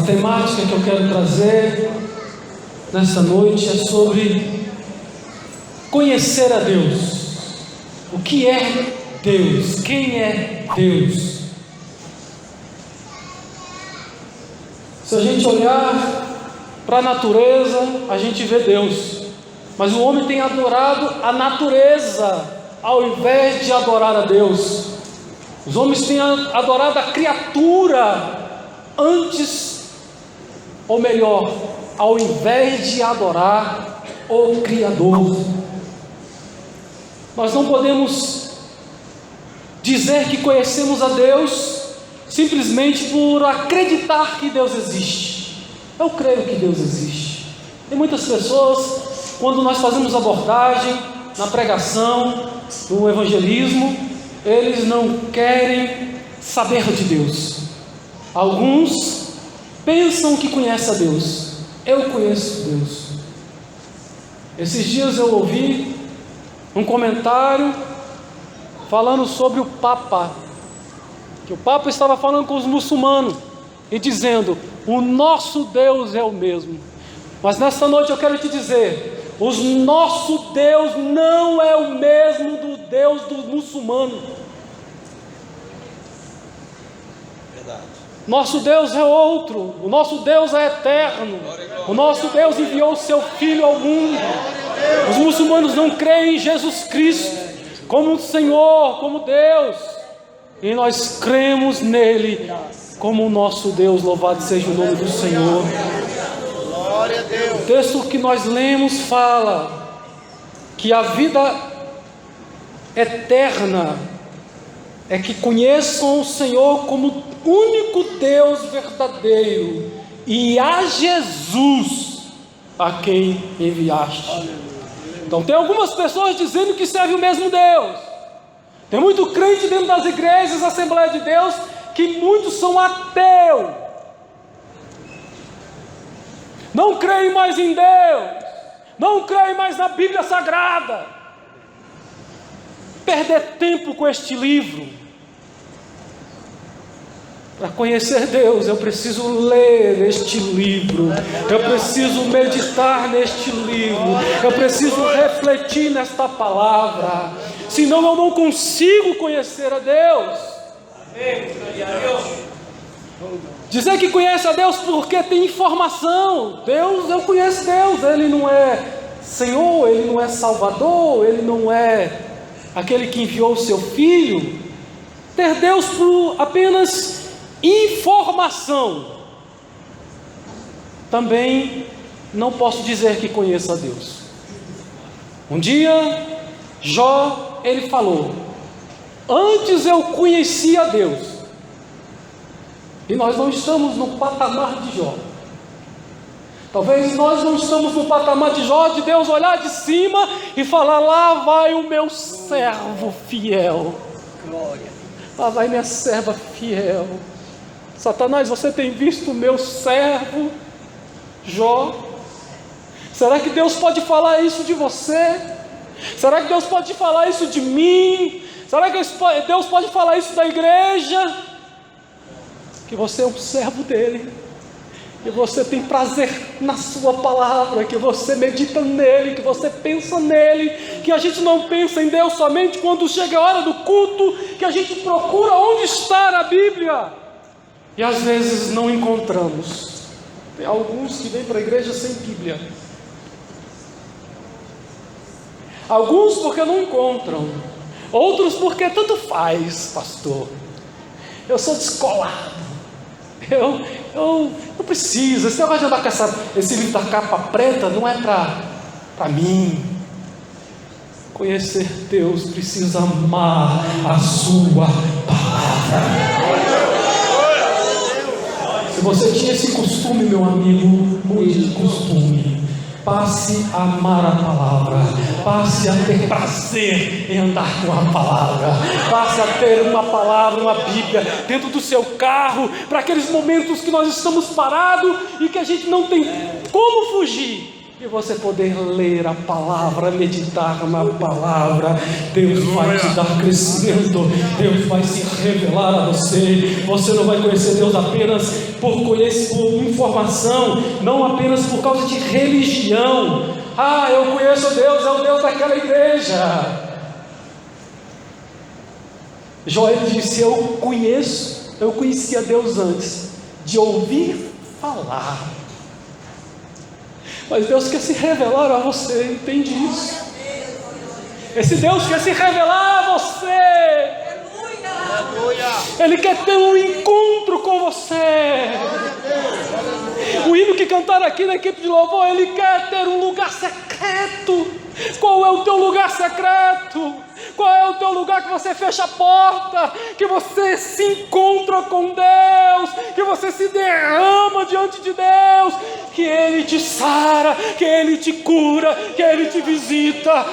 temática que eu quero trazer nesta noite é sobre conhecer a Deus. O que é Deus? Quem é Deus? Se a gente olhar para a natureza, a gente vê Deus, mas o homem tem adorado a natureza ao invés de adorar a Deus. Os homens têm adorado a criatura antes, ou melhor, ao invés de adorar o Criador. Nós não podemos dizer que conhecemos a Deus simplesmente por acreditar que Deus existe. Eu creio que Deus existe. Tem muitas pessoas, quando nós fazemos abordagem na pregação, no evangelismo, eles não querem saber de Deus. Alguns pensam que conhecem a Deus. Eu conheço Deus. Esses dias eu ouvi um comentário falando sobre o Papa, que o Papa estava falando com os muçulmanos e dizendo: o nosso Deus é o mesmo. Mas nesta noite eu quero te dizer: o nosso Deus não é o mesmo do Deus do muçulmano. Verdade. Nosso Deus é outro. O nosso Deus é eterno. O nosso Deus enviou o seu Filho ao mundo. Os muçulmanos não creem em Jesus Cristo como Senhor, como Deus, e nós cremos nele como o nosso Deus. Louvado seja o nome do Senhor. Glória a Deus. O texto que nós lemos fala que a vida eterna é que conheçam o Senhor como único Deus verdadeiro e a Jesus a quem enviaste. Então tem algumas pessoas dizendo que serve o mesmo Deus. Tem muito crente dentro das igrejas, Assembleia de Deus, que muitos são ateus. Não creem mais em Deus, não creem mais na Bíblia Sagrada. Perder tempo com este livro. Para conhecer Deus, eu preciso ler este livro, eu preciso meditar neste livro, eu preciso refletir nesta palavra, senão eu não consigo conhecer a Deus. Dizer que conhece a Deus porque tem informação. Deus, eu conheço Deus, Ele não é Senhor, Ele não é Salvador, Ele não é aquele que enviou o seu Filho. Ter Deus por apenas informação, também não posso dizer que conheço a Deus. Um dia, Jó, ele falou: antes eu conhecia a Deus. E nós não estamos no patamar de Jó. Talvez nós não estamos no patamar de Jó, de Deus olhar de cima e falar: lá vai o meu servo fiel. Glória. Lá vai minha serva fiel. Satanás, você tem visto o meu servo Jó? Será que Deus pode falar isso de você? Será que Deus pode falar isso de mim? Será que Deus pode falar isso da igreja? Que você é um servo dele, que você tem prazer na sua palavra, que você medita nele, que você pensa nele, que a gente não pensa em Deus somente quando chega a hora do culto, que a gente procura onde está na Bíblia e às vezes não encontramos. Tem alguns que vêm para a igreja sem Bíblia, alguns porque não encontram, outros porque tanto faz, pastor, eu sou descolado, eu não preciso, esse negócio de andar com esse livro da capa preta não é para mim. Conhecer Deus precisa amar a sua palavra. Se você tinha esse costume, meu amigo, mude de costume. Passe a amar a palavra, passe a ter prazer em andar com a palavra, passe a ter uma palavra, uma Bíblia dentro do seu carro, para aqueles momentos que nós estamos parados e que a gente não tem como fugir. e você poder ler a palavra, meditar na palavra. Deus vai te dar crescimento, Deus vai se revelar a você. Você não vai conhecer Deus apenas por informação, não apenas por causa de religião. Ah, eu conheço Deus, é o Deus daquela igreja. Joel disse: eu conhecia Deus antes de ouvir falar. Mas Deus quer se revelar a você, entende isso? Esse Deus quer se revelar a você. Ele quer ter um encontro com você. O hino que cantaram aqui na equipe de louvor, ele quer ter um lugar secreto. Qual é o teu lugar secreto? Qual é o teu lugar que você fecha a porta, que você se encontra com Deus, que você se derrama diante de Deus, que Ele te sara, que Ele te cura, que Ele te visita.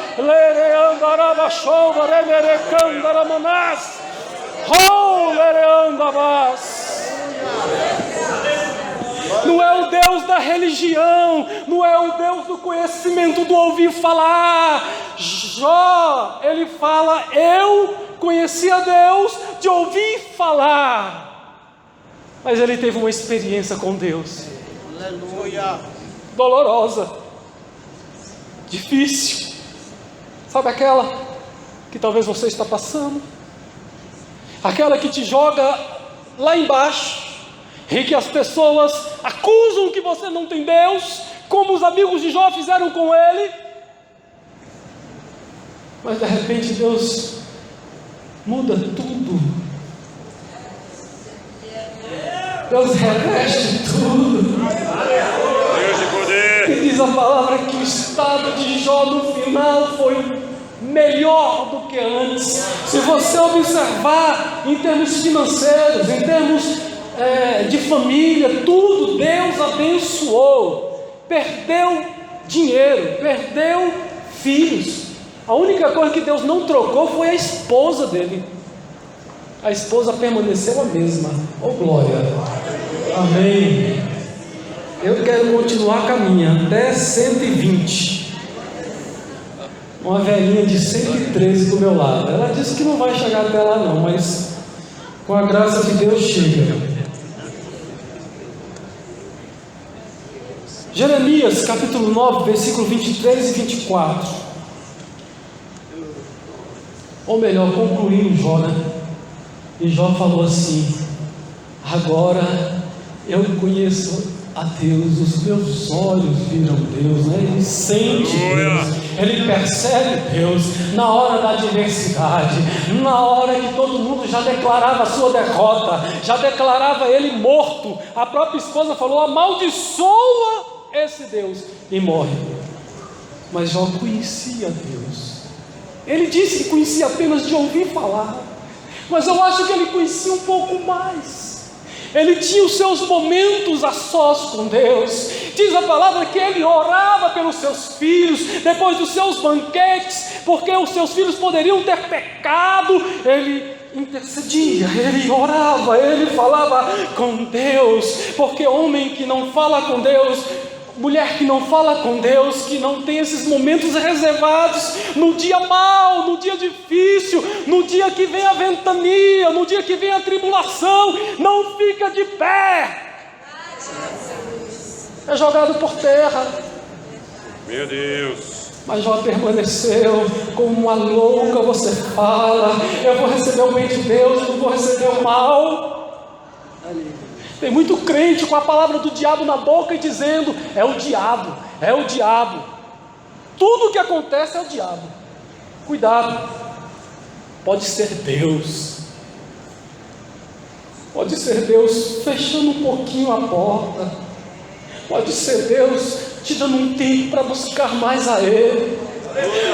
Não é o Deus da religião, não é o Deus do conhecimento, do ouvir falar. Jó, ele fala: eu conhecia Deus de ouvir falar. Mas ele teve uma experiência com Deus. Aleluia. Dolorosa, difícil. Sabe aquela que talvez você está passando? Aquela que te joga lá embaixo, e que as pessoas acusam que você não tem Deus, como os amigos de Jó fizeram com ele. Mas de repente Deus muda tudo. Deus reveste tudo. Deus de poder. E diz a palavra que o estado de Jó no final foi melhor do que antes. Se você observar em termos financeiros, em termos de família, tudo Deus abençoou. Perdeu dinheiro, perdeu filhos. A única coisa que Deus não trocou foi a esposa dele. A esposa permaneceu a mesma. Oh glória, amém. Eu quero continuar caminhando até 120. Uma velhinha de 113 do meu lado. Ela disse que não vai chegar até lá não, mas com a graça de Deus chega. Jeremias capítulo 9, versículo 23 e 24. Ou melhor, concluindo Jó, né? E Jó falou assim: agora eu conheço a Deus, os meus olhos viram Deus, né? Ele sente Deus, ele percebe Deus na hora da adversidade, na hora que todo mundo já declarava a sua derrota, já declarava ele morto. A própria esposa falou: amaldiçoa esse Deus, e morre. Mas Jó conhecia Deus. Ele disse que conhecia apenas de ouvir falar, mas eu acho que ele conhecia um pouco mais. Ele tinha os seus momentos a sós com Deus. Diz a palavra que ele orava pelos seus filhos, depois dos seus banquetes, porque os seus filhos poderiam ter pecado. Ele intercedia, ele orava, ele falava com Deus, porque homem que não fala com Deus, mulher que não fala com Deus, que não tem esses momentos reservados no dia mau, no dia difícil, no dia que vem a ventania, no dia que vem a tribulação, não fica de pé, é jogado por terra. Meu Deus. Mas Jó permaneceu. Como uma louca você fala: eu vou receber o bem de Deus, eu não vou receber o mal. Tem muito crente com a palavra do diabo na boca e dizendo: é o diabo, é o diabo. Tudo que acontece é o diabo. Cuidado, pode ser Deus. Pode ser Deus fechando um pouquinho a porta. Pode ser Deus te dando um tempo para buscar mais a Ele.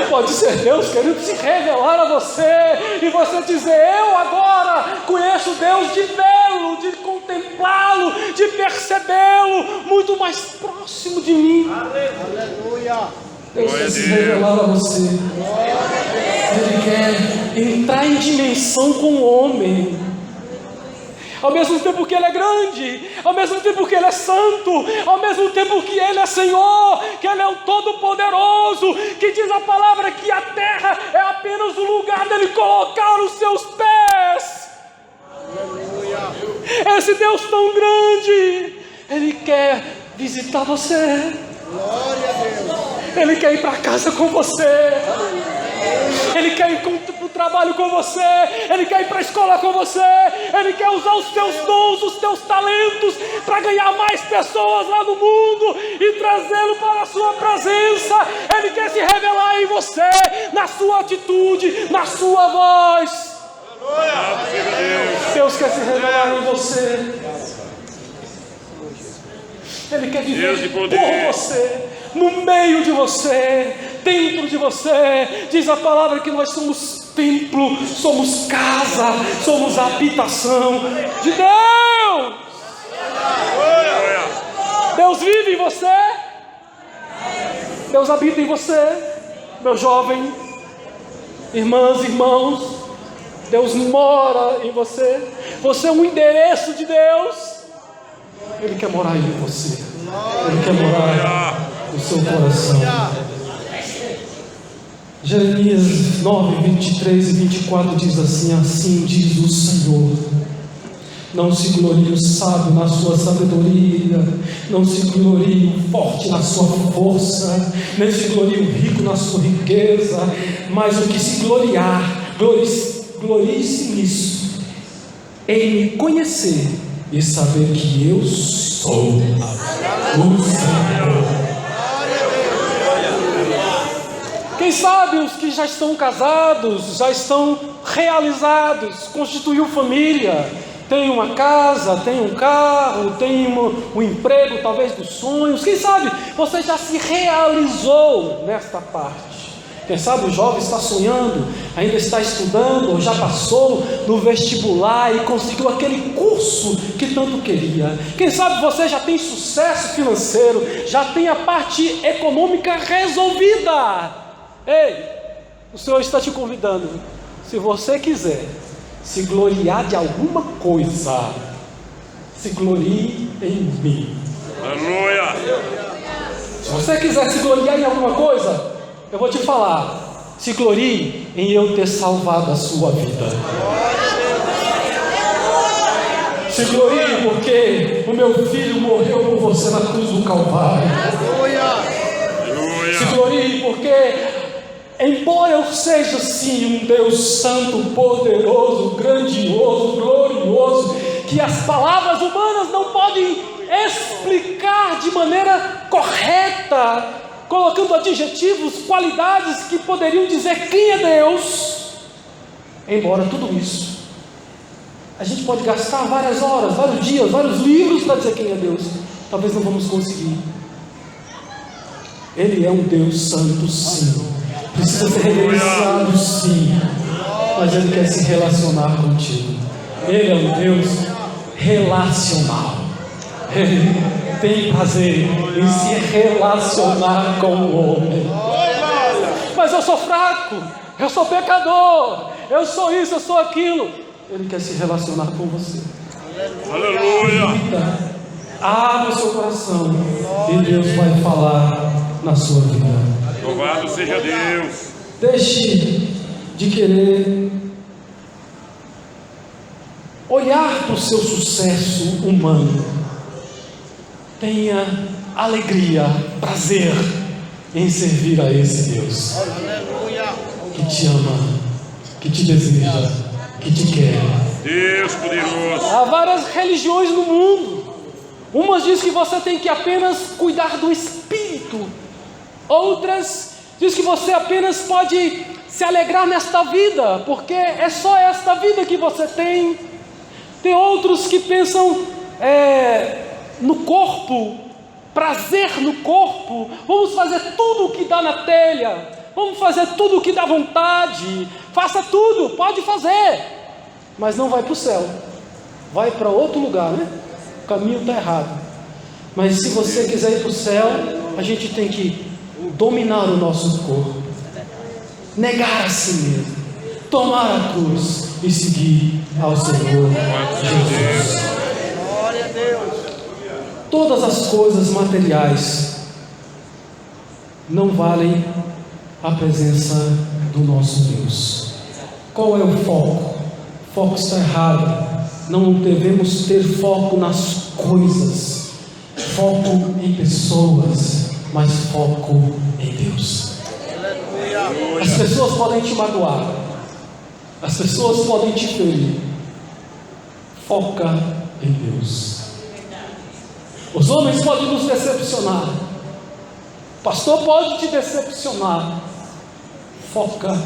Pode ser Deus querendo se revelar a você, e você dizer: eu agora conheço Deus, de vê-lo, de contemplá-lo, de percebê-lo muito mais próximo de mim. Aleluia. Deus quer se revelar a você. Ele quer entrar em dimensão com o homem. ao mesmo tempo que Ele é grande, ao mesmo tempo que Ele é santo, ao mesmo tempo que Ele é Senhor, que Ele é o Todo-Poderoso, que diz a palavra que a terra é apenas o lugar dEle colocar os seus pés. Esse Deus tão grande, Ele quer visitar você. Glória a Deus. Ele quer ir para casa com você. Ele quer ir para o trabalho com você. Ele quer ir para a escola com você. Ele quer usar os teus dons, os teus talentos para ganhar mais pessoas lá no mundo e trazê-lo para a sua presença. Ele quer se revelar em você, na sua atitude, na sua voz. Deus quer se revelar em você. Ele quer viver por você, no meio de você, dentro de você. Diz a palavra que nós somos templo, somos casa, somos habitação de Deus. Deus vive em você. Deus habita em você, meu jovem, irmãs, irmãos. Deus mora em você. Você é um endereço de Deus. Ele quer morar em você. Ele quer morar no seu coração. Jeremias 9, 23 e 24 diz assim: assim diz o Senhor: não se glorie o sábio na sua sabedoria, não se glorie o forte na sua força, nem se glorie o rico na sua riqueza, mas o que se gloriar, glorie-se nisso, em me conhecer e saber que eu sou o Senhor. Quem sabe os que já estão casados, já estão realizados, constituiu família, tem uma casa, tem um carro, tem um emprego talvez dos sonhos. Quem sabe você já se realizou nesta parte. Quem sabe o jovem está sonhando, ainda está estudando, ou já passou no vestibular e conseguiu aquele curso que tanto queria. Quem sabe você já tem sucesso financeiro, já tem a parte econômica resolvida. Ei, o Senhor está te convidando. Se você quiser se gloriar de alguma coisa, se glorie em mim. Aleluia! Se você quiser se gloriar em alguma coisa, eu vou te falar: se glorie em eu ter salvado a sua vida. Se glorie porque o meu filho morreu por você na cruz do Calvário. Se glorie porque, embora eu seja sim um Deus santo, poderoso, grandioso, glorioso, que as palavras humanas não podem explicar de maneira correta, colocando adjetivos, qualidades que poderiam dizer quem é Deus. Embora tudo isso, a gente pode gastar várias horas, vários dias, vários livros para dizer quem é Deus. Talvez não vamos conseguir. Ele é um Deus santo, sim. Precisa ser reverenciado, sim. Mas Ele quer se relacionar contigo. Ele é um Deus relacional. Ele tem prazer em se relacionar com o homem. Mas eu sou fraco, eu sou pecador, eu sou isso, eu sou aquilo. Ele quer se relacionar com você. Aleluia! Abra o seu coração e Deus vai falar na sua vida. Louvado seja Deus. Deixe de querer olhar para o seu sucesso humano. Tenha alegria, prazer em servir a esse Deus que te ama, que te deseja, que te quer. Deus poderoso. Há várias religiões no mundo. Umas dizem que você tem que apenas cuidar do espírito. Outras dizem que você apenas pode se alegrar nesta vida, porque é só esta vida que você tem. Tem outros que pensam no corpo, prazer no corpo. Vamos fazer tudo o que dá na telha, vamos fazer tudo o que dá vontade. Faça tudo, pode fazer, mas não vai para o céu, vai para outro lugar, né? O caminho está errado. Mas se você quiser ir para o céu, a gente tem que dominar o nosso corpo, negar a si mesmo, tomar a cruz e seguir ao Senhor Jesus. Glória a Deus. Todas as coisas materiais não valem a presença do nosso Deus. Qual é o foco? O foco está errado. Não devemos ter foco nas coisas, foco em pessoas, mas foco em Deus. As pessoas podem te magoar, as pessoas podem te ferir. Foca em Deus. Os homens podem nos decepcionar, o pastor pode te decepcionar. Foca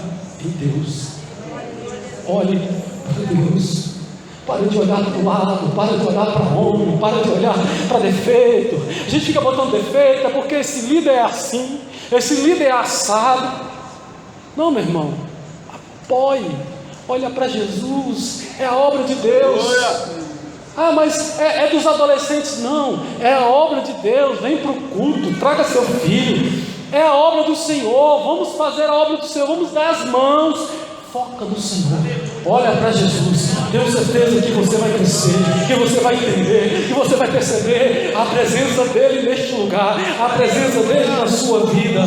em Deus. Olhe para Deus. Para de olhar para o lado, para de olhar para homem, para de olhar para defeito. A gente fica botando defeito, é porque esse líder é assim, esse líder é assado. Não, meu irmão, apoie, olha para Jesus, é a obra de Deus. Ah, mas é dos adolescentes. Não, é a obra de Deus. Vem para o culto, traga seu filho, é a obra do Senhor. Vamos fazer a obra do Senhor, vamos dar as mãos. Foca no Senhor, olha para Jesus. Tenho certeza que você vai crescer, que você vai entender, que você vai perceber a presença dEle neste lugar, a presença dEle na sua vida.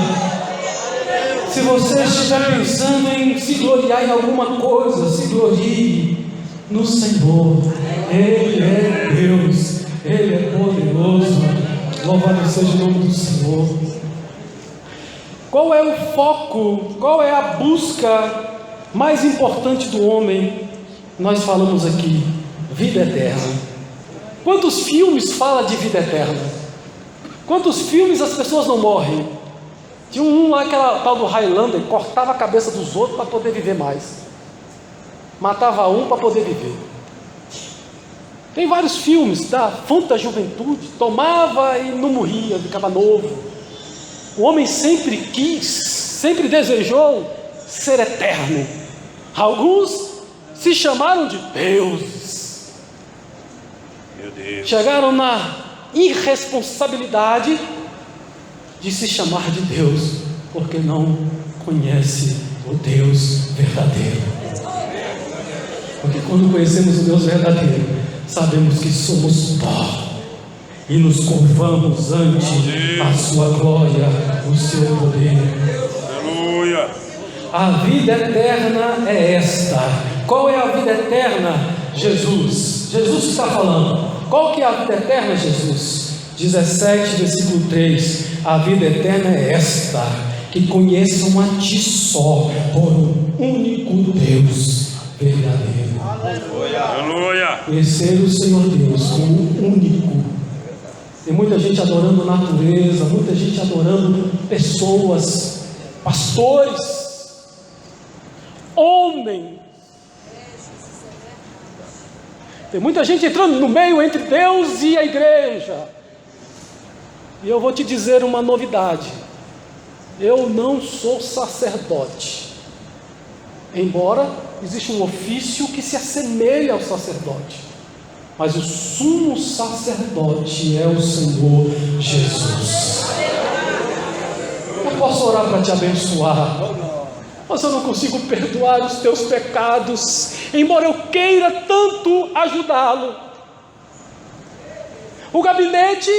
Se você estiver pensando em se gloriar em alguma coisa, se glorie no Senhor. Ele é Deus, Ele é poderoso. Louvado seja o nome do Senhor. Qual é o foco, qual é a busca mais importante do homem? Nós falamos aqui, vida eterna. Quantos filmes falam de vida eterna? Quantos filmes as pessoas não morrem? Tinha um lá, aquela tal do Highlander, cortava a cabeça dos outros para poder viver mais, matava um para poder viver. Tem vários filmes da fonte da juventude, tomava e não morria, ficava novo. O homem sempre quis, sempre desejou ser eterno. Alguns se chamaram de deuses. Meu Deus. Chegaram na irresponsabilidade de se chamar de Deus, porque não conhece o Deus verdadeiro. Porque quando conhecemos o Deus verdadeiro, sabemos que somos pó e nos curvamos ante a sua glória, o seu poder. Aleluia. A vida eterna é esta. Qual é a vida eterna? Jesus. Jesus está falando. Qual que é a vida eterna, Jesus? 17, versículo 3. A vida eterna é esta: que conheçam a Ti só, por um único Deus verdadeiro. Aleluia. Conhecer o Senhor Deus como único. Tem muita gente adorando natureza, muita gente adorando pessoas, pastores, homens. Tem muita gente entrando no meio entre Deus e a igreja. E eu vou te dizer uma novidade: eu não sou sacerdote, embora exista um ofício que se assemelha ao sacerdote, mas o sumo sacerdote é o Senhor Jesus. Eu posso orar para te abençoar, mas eu não consigo perdoar os teus pecados, embora eu queira tanto ajudá-lo. O gabinete,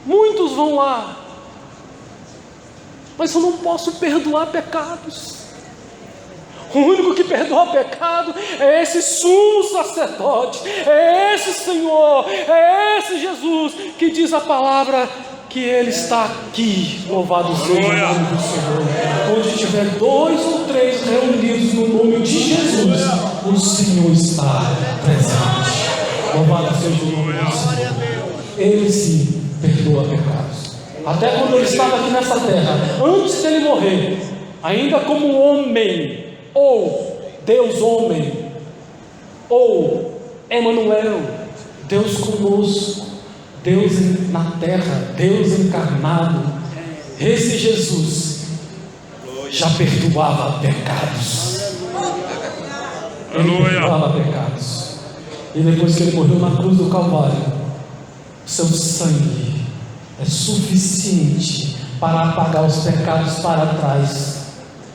muitos vão lá, mas eu não posso perdoar pecados. O único que perdoa pecado é esse sumo sacerdote, é esse Senhor, é esse Jesus, que diz a palavra que Ele está aqui. Louvado seja o nome do Senhor. Onde tiver 2 ou 3 reunidos no nome de Jesus, o Senhor está presente. Louvado seja o nome do Senhor. Ele sim perdoa pecados. Até quando Ele estava aqui nessa terra, antes de Ele morrer, ainda como homem, ou Deus homem, ou Emanuel, Deus conosco, Deus na terra, Deus encarnado, esse Jesus já perdoava pecados. Ele perdoava pecados. E depois que Ele morreu na cruz do Calvário, seu sangue é suficiente para apagar os pecados para trás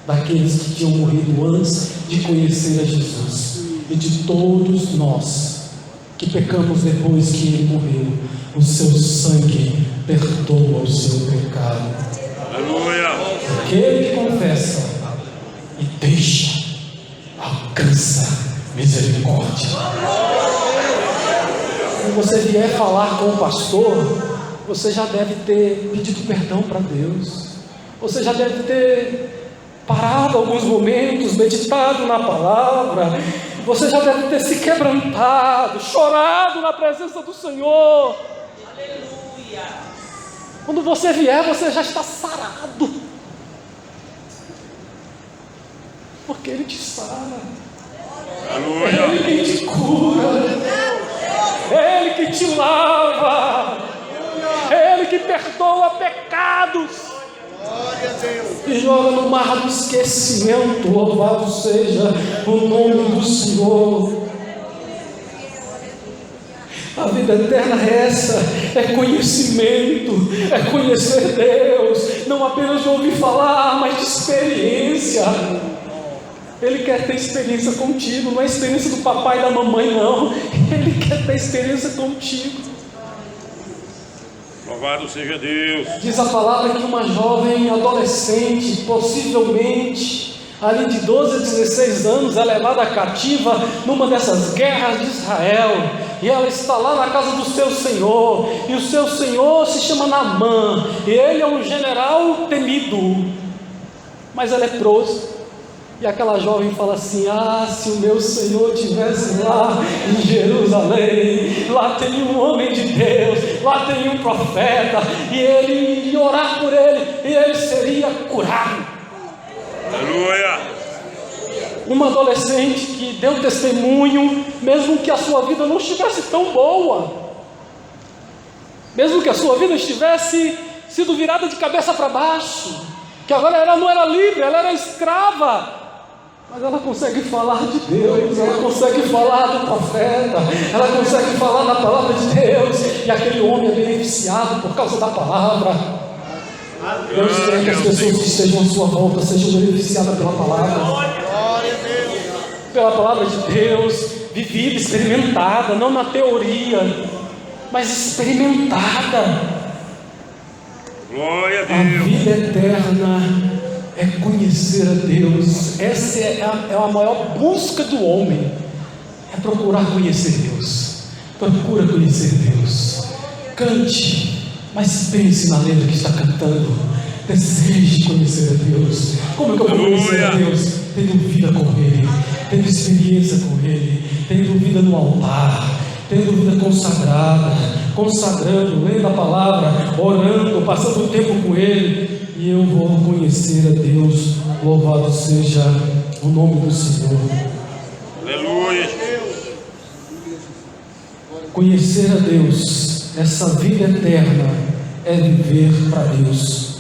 daqueles que tinham morrido antes de conhecer a Jesus. e de todos nós que pecamos depois que Ele morreu. O seu sangue perdoa o seu pecado. Aleluia. Aquele que confessa e deixa, alcança misericórdia. Quando você vier falar com o pastor, você já deve ter pedido perdão para Deus. Você já deve ter parado alguns momentos, meditado na palavra. Você já deve ter se quebrantado, chorado na presença do Senhor. Aleluia. Quando você vier, você já está sarado, porque Ele te sara. Aleluia. É Ele quem te cura, é Ele que te lava, é Ele que perdoa pecados Glória a Deus. e joga no mar do esquecimento. Louvado seja o nome do Senhor. A vida eterna é essa, é conhecimento, é conhecer Deus, não apenas de ouvir falar, mas de experiência. Ele quer ter experiência contigo, não é a experiência do papai e da mamãe, não. Ele quer ter experiência contigo. Louvado seja Deus. Diz a palavra que uma jovem adolescente, possivelmente ali de 12 a 16 anos, é levada cativa numa dessas guerras de Israel, e ela está lá na casa do seu senhor, e o seu senhor se chama Naamã, e ele é um general temido, mas é leproso. E aquela jovem fala assim: ah, se o meu Senhor estivesse lá em Jerusalém, lá tem um homem de Deus, lá tem um profeta, e ele iria orar por ele, e ele seria curado. Aleluia. Uma adolescente que deu testemunho, mesmo que a sua vida não estivesse tão boa, mesmo que a sua vida estivesse sido virada de cabeça para baixo, que agora ela não era livre, ela era escrava, mas ela consegue falar de Deus, ela consegue falar do profeta, ela consegue falar da palavra de Deus, e aquele homem é beneficiado por causa da palavra. Deus quer que as pessoas que estejam à sua volta sejam beneficiadas pela palavra. Glória a Deus. Pela palavra de Deus, vivida, experimentada, não na teoria, mas experimentada. Glória a A Deus. vida eterna é conhecer a Deus. Essa é a maior busca do homem, é procurar conhecer Deus. Procura conhecer Deus. Cante, mas pense na letra que está cantando. Deseje conhecer a Deus. Como é que eu vou conhecer a Deus? Tendo vida com Ele, tendo experiência com Ele, tendo vida no altar, tendo vida consagrada, consagrando, lendo a palavra, orando, passando tempo com Ele, e eu vou conhecer a Deus. Louvado seja o nome do Senhor. Aleluia. Conhecer a Deus, essa vida eterna, é viver para Deus,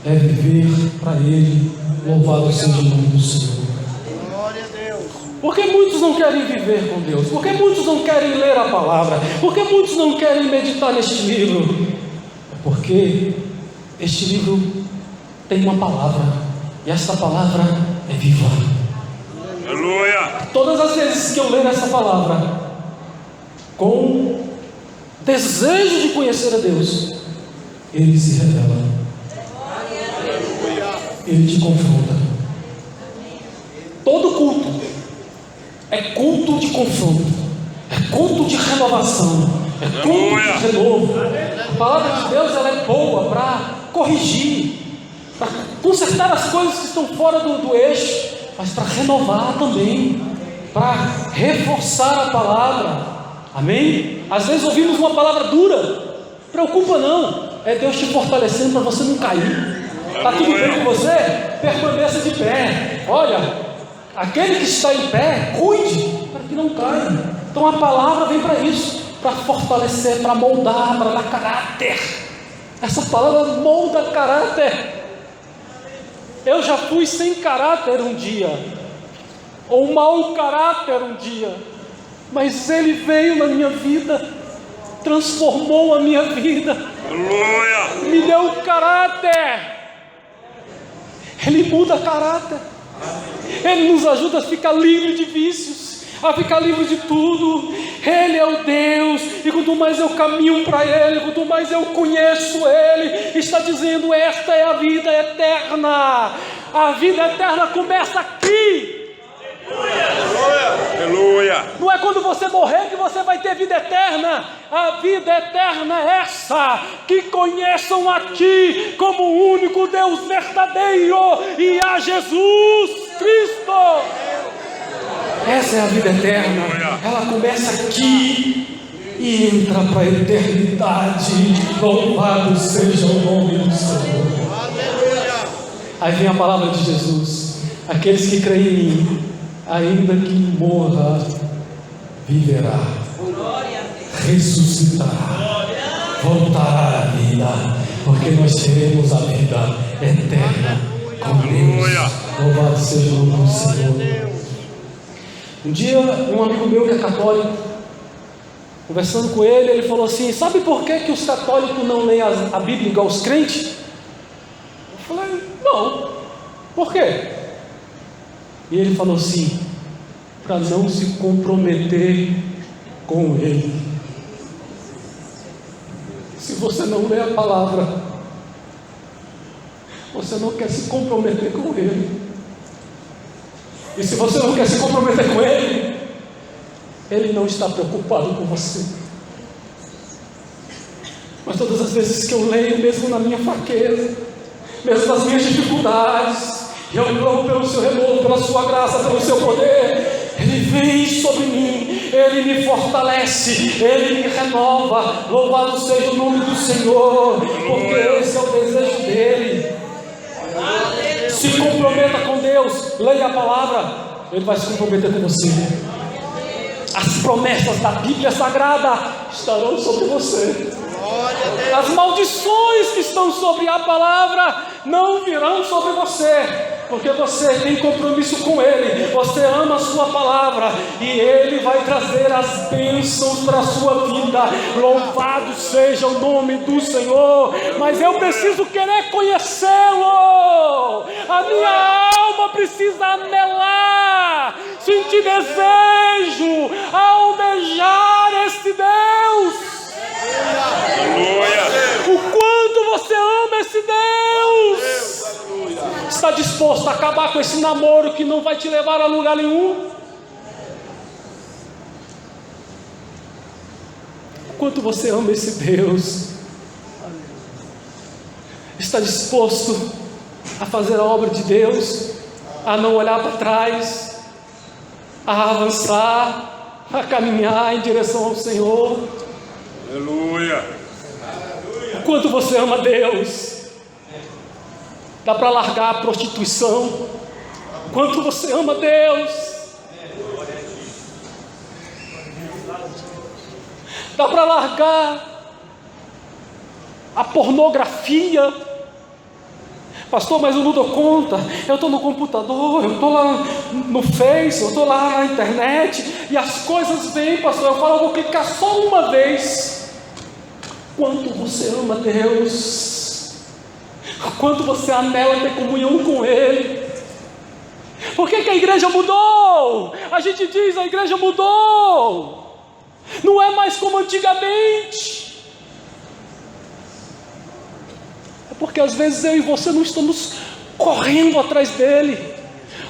é viver para Ele. Louvado seja o nome do Senhor. Glória a Deus. Por que muitos não querem viver com Deus? Por que muitos não querem ler a palavra? Por que muitos não querem meditar neste livro? É porque este livro tem uma palavra, e esta palavra é viva. Aleluia. Todas as vezes que eu ler essa palavra com desejo de conhecer a Deus, Ele se revela, Ele te confronta. Todo culto é culto de confronto, é culto de renovação, é culto de renovo. A palavra de Deus, ela é boa para corrigir, para consertar as coisas que estão fora do eixo, mas para renovar também, para reforçar a palavra. Amém? Às vezes ouvimos uma palavra dura. Preocupa não, é Deus te fortalecendo para você não cair. Está tudo bem com você? Permaneça de pé. Olha, aquele que está em pé, cuide para que não caia. Então a palavra vem para isso, para fortalecer, para moldar, para dar caráter. Essa palavra molda caráter. Eu já fui sem caráter um dia, ou mau caráter um dia, mas Ele veio na minha vida, transformou a minha vida, Aleluia. me deu caráter. Ele muda caráter, Ele nos ajuda a ficar livre de vícios, a ficar livre de tudo. Ele é o Deus, e quanto mais eu caminho para Ele, quanto mais eu conheço Ele, está dizendo: esta é a vida eterna. A vida eterna começa aqui. Aleluia. Não é quando você morrer que você vai ter vida eterna. A vida eterna é essa: que conheçam a Ti como o único Deus verdadeiro e a Jesus Cristo. Essa é a vida eterna. Ela começa aqui e entra para a eternidade. Louvado seja o nome do Senhor. Aleluia. Aí vem a palavra de Jesus: aqueles que creem em mim, ainda que morra, viverá, ressuscitará, voltará à vida, porque nós teremos a vida eterna com Deus. Louvado seja o nome do Senhor. Um dia, um amigo meu que é católico, conversando com ele, ele falou assim: sabe por que os católicos não leem a Bíblia igual os crentes? Eu falei: não. Por quê? E ele falou assim: para não se comprometer com Ele. Se você não lê a palavra, você não quer se comprometer com Ele. E se você não quer se comprometer com Ele, Ele não está preocupado com você. Mas todas as vezes que eu leio, mesmo na minha fraqueza, mesmo nas minhas dificuldades, e eu clamo pelo seu renovo, pela sua graça, pelo seu poder, Ele vem sobre mim, Ele me fortalece, Ele me renova. Louvado seja o nome do Senhor, porque esse é o desejo dEle. Se comprometa com Deus, leia a palavra, Ele vai se comprometer com você. As promessas da Bíblia Sagrada estarão sobre você. As maldições que estão sobre a palavra não virão sobre você, porque você tem compromisso com Ele, você ama a sua palavra, e Ele vai trazer as bênçãos para a sua vida. Louvado seja o nome do Senhor. Mas eu preciso querer conhecê-lo, a minha alma precisa anelar, sentir desejo, almejar esse Deus. O quanto você ama esse Deus. Está disposto a acabar com esse namoro que não vai te levar a lugar nenhum? O quanto você ama esse Deus. Está disposto a fazer a obra de Deus, a não olhar para trás, a avançar, a caminhar em direção ao Senhor? Aleluia. O quanto você ama Deus. Dá para largar a prostituição? O quanto você ama Deus. Dá para largar a pornografia? Pastor, mas eu não dou conta. Eu estou no computador, eu estou lá no Face, eu estou lá na internet, e as coisas vêm, pastor. Eu falo: eu vou clicar só uma vez. Quanto você ama Deus, quanto você anela ter comunhão com Ele. Por que a igreja mudou? A gente diz: a igreja mudou, não é mais como antigamente. É porque às vezes eu e você não estamos correndo atrás dele.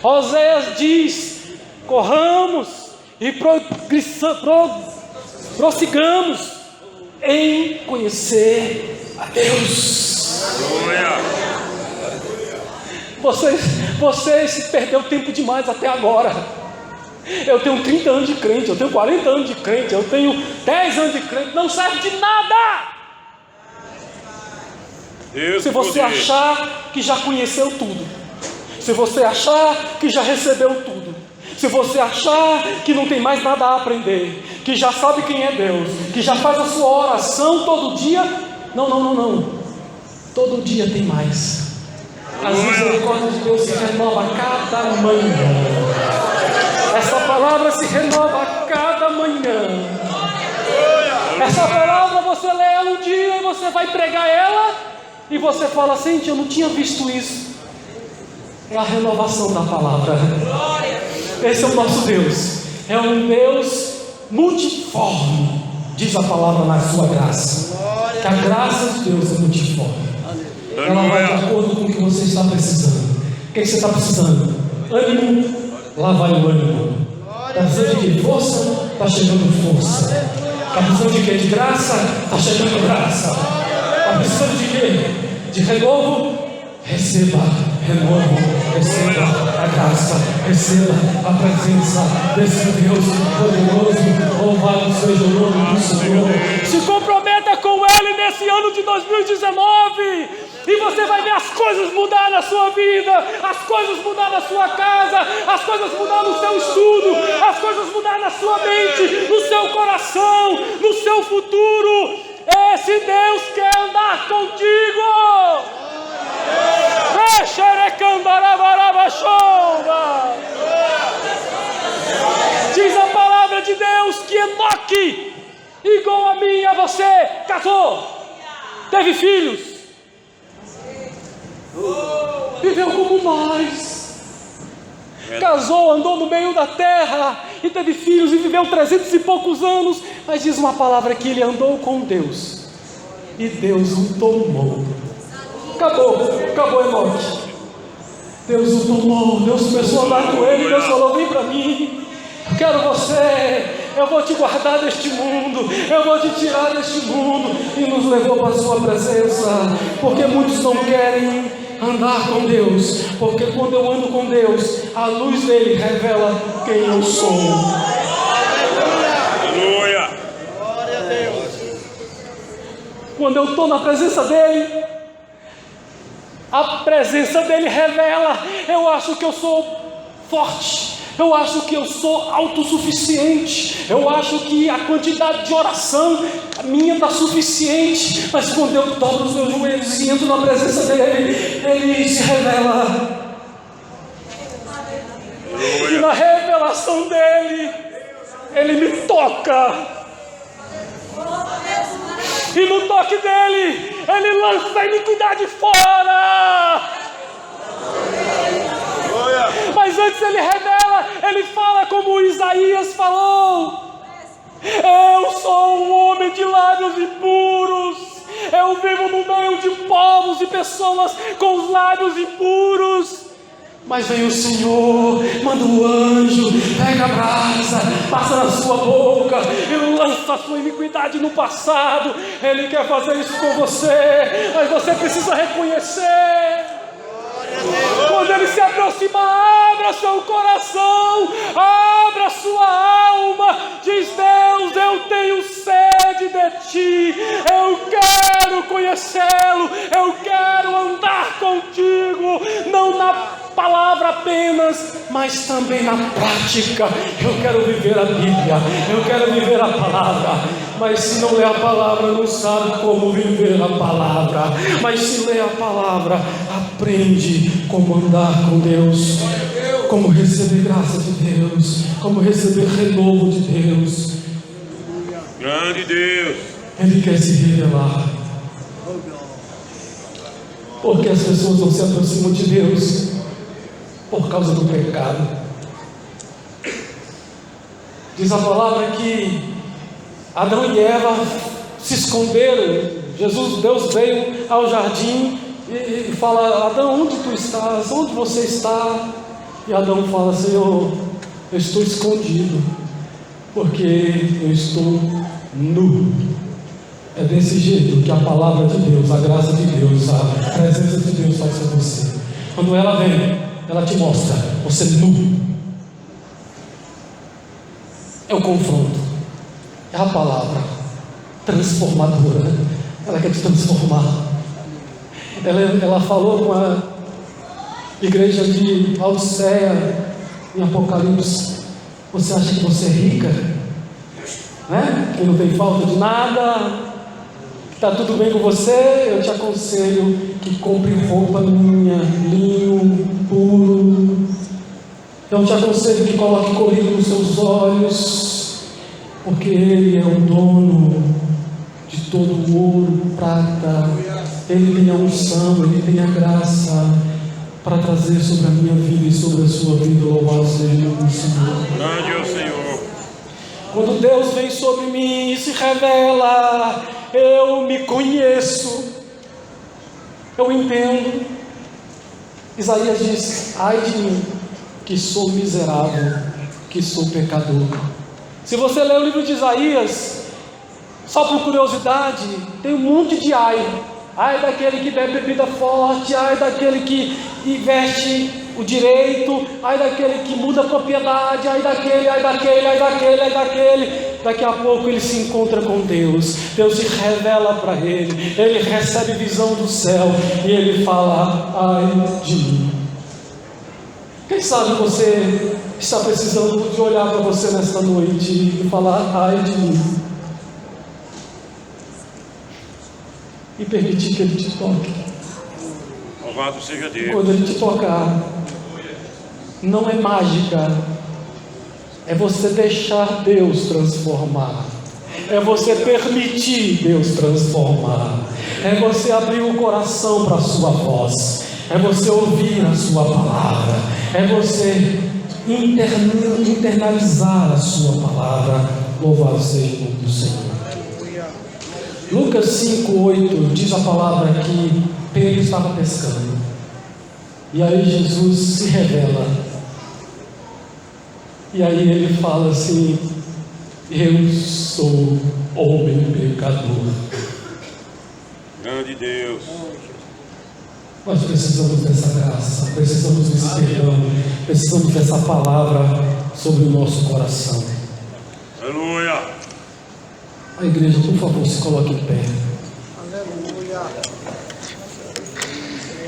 Oséias diz: corramos e prossigamos em conhecer a Deus. Você se perdeu tempo demais até agora. Eu tenho 30 anos de crente, eu tenho 40 anos de crente, eu tenho 10 anos de crente, não serve de nada. Se você achar que já conheceu tudo, se você achar que já recebeu tudo, se você achar que não tem mais nada a aprender, que já sabe quem é Deus, que já faz a sua oração todo dia, não. Todo dia tem mais. As misericórdias de Deus se renovam a cada manhã. Essa palavra se renova a cada manhã. Essa palavra você lê ela um dia e você vai pregar ela, e você fala: gente, eu não tinha visto isso. É a renovação da palavra. Esse é o nosso Deus. é um Deus multiforme, diz a palavra na sua graça. Que a graça de Deus é multiforme. Ela vai de acordo com o que você está precisando. O que você está precisando? Ânimo, lá vai o ânimo. Está precisando de quê? Força? Está chegando força. Está precisando de quê? De graça? Está chegando graça. Está precisando de quê? De renovo? Receba renovo, receba a graça, receba a presença desse Deus poderoso. Louvado seja o nome do Senhor. Se comprometa com Ele nesse ano de 2019 e você vai ver as coisas mudar na sua vida, as coisas mudar na sua casa, as coisas mudar no seu estudo, as coisas mudar na sua mente, no seu coração, no seu futuro. Esse Deus quer andar contigo. Diz a palavra de Deus que Enoque, igual a mim e a você, casou, teve filhos, viveu como nós, casou, andou no meio da terra e teve filhos e viveu 300 e poucos anos. Mas diz uma palavra que ele andou com Deus e Deus o tomou. Acabou Enoque. Deus o tomou, Deus começou a andar com ele. Deus falou: vem para mim, eu quero você, eu vou te guardar deste mundo, eu vou te tirar deste mundo. E nos levou para a sua presença, porque muitos não querem andar com Deus, porque quando eu ando com Deus, a luz dele revela quem eu sou. Aleluia. Glória a Deus. Quando eu estou na presença dele, a presença dele revela. Eu acho que eu sou forte, eu acho que eu sou autossuficiente, eu acho que a quantidade de oração minha está suficiente. Mas quando eu dobro os meus joelhos e entro na presença dele, ele se revela. E na revelação dele, ele me toca. E no toque dele, ele lança a iniquidade fora. Mas antes ele revela, ele fala como Isaías falou: eu sou um homem de lábios impuros, eu vivo no meio de povos e pessoas com os lábios impuros. Mas vem o Senhor, manda o anjo, pega a brasa, passa na sua boca e lança a sua iniquidade no passado. Ele quer fazer isso com você, mas você precisa reconhecer. Quando ele se aproxima, abra seu coração, abra sua alma. Diz: Deus, eu tenho sede de ti, eu quero conhecê-lo, eu quero andar contigo, não na palavra apenas, mas também na prática. Eu quero viver a Bíblia, eu quero viver a palavra. Mas se não lê a palavra, não sabe como viver a palavra. Mas se lê a palavra, aprende como andar com Deus, como receber graça de Deus, como receber renovo de Deus. Grande Deus. Ele quer se revelar. Porque as pessoas não se aproximam de Deus por causa do pecado. Diz a palavra que Adão e Eva se esconderam. Deus veio ao jardim e fala: Adão, onde tu estás? Onde você está? E Adão fala: Senhor, eu estou escondido, porque eu estou nu. É desse jeito que a palavra de Deus, a graça de Deus, a presença de Deus faz com você. Quando ela vem, ela te mostra você nu. É o confronto, é a palavra transformadora. Ela quer te transformar. Ela falou com a igreja de Laodiceia em Apocalipse: você acha que você é rica, né? Que não tem falta de nada, que está tudo bem com você? Eu te aconselho que compre roupa minha, linho puro. Eu te aconselho que coloque colírio nos seus olhos, porque Ele é o dono de todo o ouro, prata. Ele tem a unção, Ele tem a graça para trazer sobre a minha vida e sobre a sua vida. Louvado seja o nome do Senhor. Grande é o Senhor. Quando Deus vem sobre mim e se revela, eu me conheço, eu entendo. Isaías diz: ai de mim, que sou miserável, que sou pecador. Se você ler o livro de Isaías, só por curiosidade, tem um monte de ai. Ai daquele que bebe bebida forte, ai daquele que investe o direito, ai daquele que muda a propriedade, ai daquele, ai daquele, ai daquele, ai daquele. Daqui a pouco ele se encontra com Deus, Deus se revela para ele recebe visão do céu e ele fala: ai de mim. Quem sabe você está precisando de olhar para você nesta noite e falar: ai de mim, e permitir que ele te toque. Louvado seja Deus. Quando ele te tocar, não é mágica, é você deixar Deus transformar, é você permitir Deus transformar, é você abrir o coração para a sua voz, é você ouvir a sua palavra, é você internalizar a sua palavra. Louvado seja o nome do Senhor. Lucas 5:8 diz a palavra que Pedro estava pescando, e aí Jesus se revela, e aí ele fala assim: eu sou homem pecador. Grande Deus. Nós precisamos dessa graça, precisamos desse perdão, precisamos dessa palavra sobre o nosso coração. Aleluia. A igreja, por favor, se coloque em pé. Aleluia.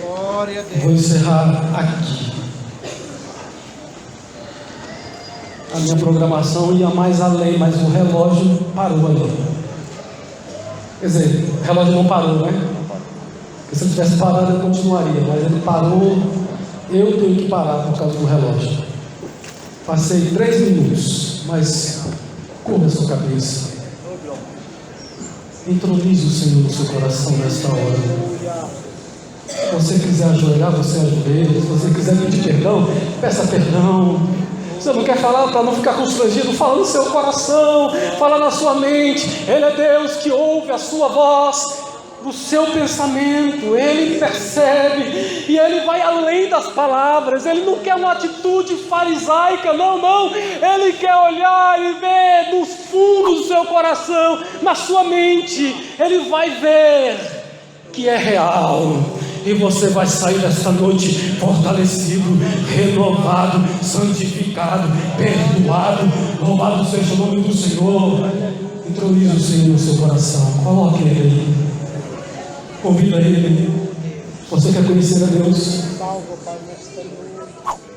Glória a Vou Deus. encerrar aqui. A minha programação ia mais além, mas o relógio parou ali. Quer dizer, o relógio não parou, né? Porque se ele tivesse parado, eu continuaria, mas ele parou. Eu tenho que parar por causa do relógio. Passei 3 minutos, mas curva a sua cabeça. Entronize o Senhor no seu coração nesta hora. Se você quiser ajoelhar, você ajoelha. Se você quiser pedir perdão, peça perdão. Se você não quer falar, para não ficar constrangido, fala no seu coração, fala na sua mente. Ele é Deus que ouve a sua voz, o seu pensamento. Ele percebe e Ele vai além das palavras. Ele não quer uma atitude farisaica, não. Ele quer olhar e ver nos fundos do seu coração, na sua mente. Ele vai ver que é real. E você vai sair desta noite fortalecido, renovado, santificado, perdoado. Louvado seja o nome do Senhor. Intronize o Senhor no seu coração. Coloque Ele aí. Convida Ele. Você quer conhecer a Deus? Salva, Pai, nesta noite.